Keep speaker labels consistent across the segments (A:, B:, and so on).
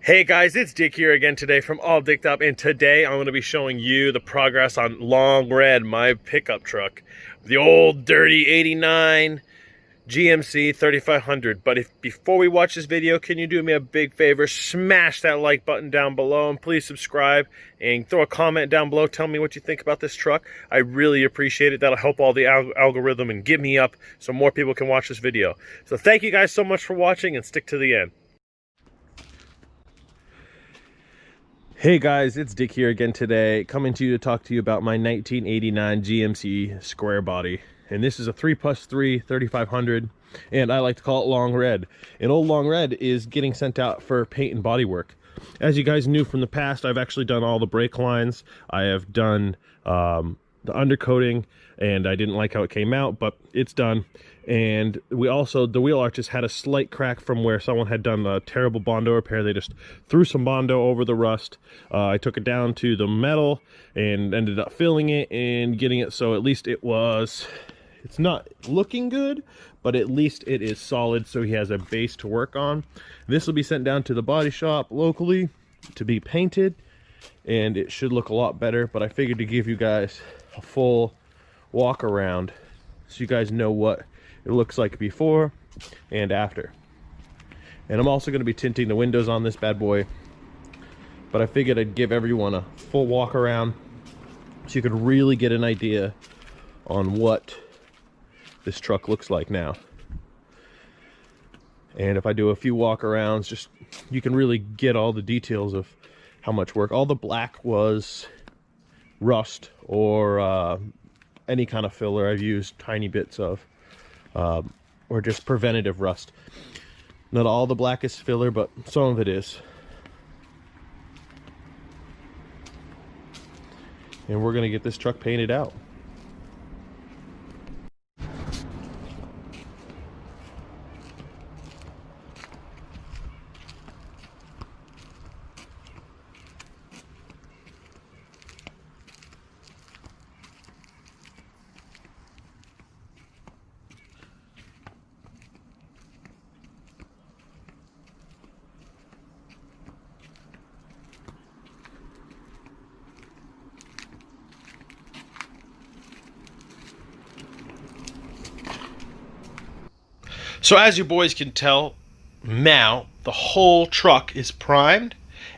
A: Hey guys, it's Dick here again today from AllDick'dUp, and today I'm going to be showing you the progress on Long Red, my pickup truck. The old dirty 89 GMC 3500. But before we watch this video, can you do me a big favor? Smash that like button down below, and please subscribe and throw a comment down below. Tell me what you think about this truck. I really appreciate it. That'll help all the algorithm and get me up so more people can watch this video. So thank you guys so much for watching, and stick to the end. Hey guys, it's Dick here again today, coming to you to talk to you about my 1989 GMC Squarebody. And this is a 3+3 3500, and I like to call it Long Red. And old Long Red is getting sent out for paint and body work. As you guys knew from the past, I've actually done all the brake lines. I have done the undercoating, and I didn't like how it came out, but it's done. And we also, the wheel arches had a slight crack from where someone had done a terrible Bondo repair. They just threw some Bondo over the rust. I took it down to the metal and ended up filling it and getting it so at least it's not looking good, but at least it is solid, so he has a base to work on. This will be sent down to the body shop locally to be painted, and it should look a lot better. But I figured to give you guys a full walk around so you guys know what it looks like before and after. And I'm also going to be tinting the windows on this bad boy, but I figured I'd give everyone a full walk around so you could really get an idea on what this truck looks like now. And if I do a few walk arounds, just you can really get all the details of how much work. All the black was rust or any kind of filler I've used tiny bits of, or just preventative rust. Not all the black is filler, but some of it is. And we're gonna get this truck painted out. So as you boys can tell, now the whole truck is primed,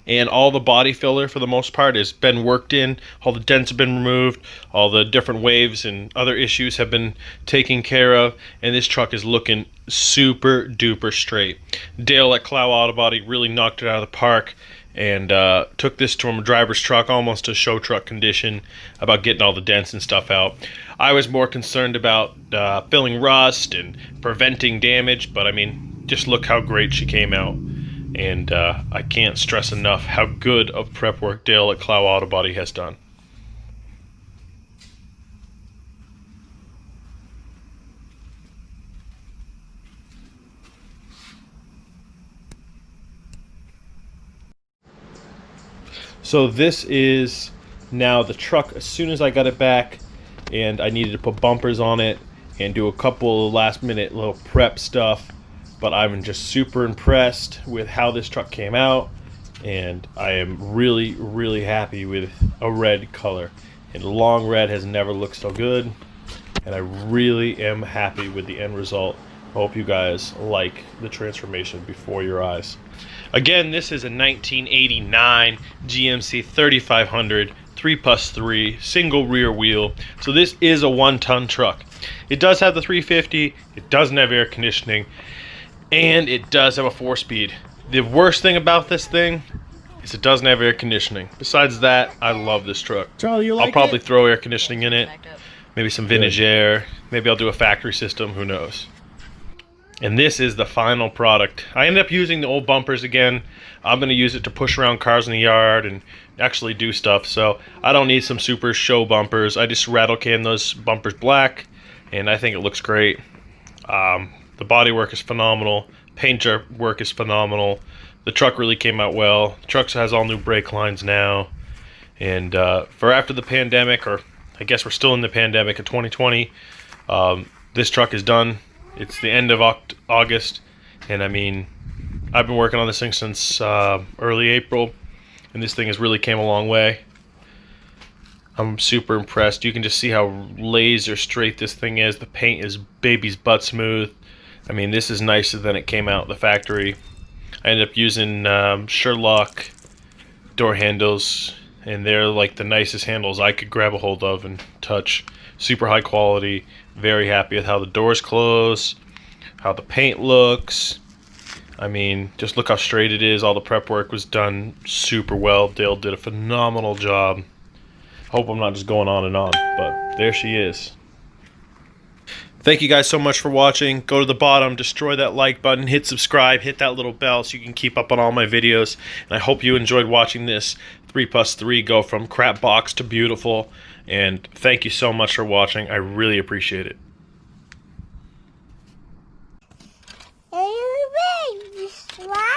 A: and all the body filler for the most part has been worked in. All the dents have been removed, all the different waves and other issues have been taken care of, and this truck is looking super duper straight. Dale at Clow Auto Body really knocked it out of the park, and took this from a driver's truck almost to show truck condition about getting all the dents and stuff out. I was more concerned about filling rust and preventing damage, but I mean, just look how great she came out. And I can't stress enough how good of prep work Dale at Clow Auto Body has done. So this is now the truck as soon as I got it back, and I needed to put bumpers on it and do a couple of last minute little prep stuff. But I'm just super impressed with how this truck came out, and I am really happy with a red color. And Long Red has never looked so good, and I really am happy with the end result. I hope you guys like the transformation before your eyes. Again, this is a 1989 GMC 3500 3+3 single rear wheel. So this is a 1-ton truck. It does have the 350, it doesn't have air conditioning, and it does have a 4-speed. The worst thing about this thing is it doesn't have air conditioning. Besides that, I love this truck.
B: Charlie, you like
A: I'll probably throw air conditioning in it, maybe some vintage air, maybe I'll do a factory system, who knows. And this is the final product. I ended up using the old bumpers again. I'm going to use it to push around cars in the yard and actually do stuff. So I don't need some super show bumpers. I just rattle can those bumpers black, and I think it looks great. The body work is phenomenal. Paint job work is phenomenal. The truck really came out well. The truck has all new brake lines now. And for after the pandemic, or I guess we're still in the pandemic of 2020, this truck is done. It's the end of August, and I mean, I've been working on this thing since early April, and this thing has really came a long way. I'm super impressed. You can just see how laser straight this thing is. The paint is baby's butt smooth. I mean, this is nicer than it came out of the factory. I ended up using Sherlock door handles, and they're like the nicest handles I could grab a hold of and touch. Super high quality. Very happy with how the doors close, how the paint looks. I mean, just look how straight it is. All the prep work was done super well. Dale did a phenomenal job. Hope I'm not just going on and on, but there she is. Thank you guys so much for watching. Go to the bottom, destroy that like button, hit subscribe, hit that little bell so you can keep up on all my videos. And I hope you enjoyed watching this 3+3 go from crap box to beautiful. And thank you so much for watching. I really appreciate it.
B: Are you ready to slide?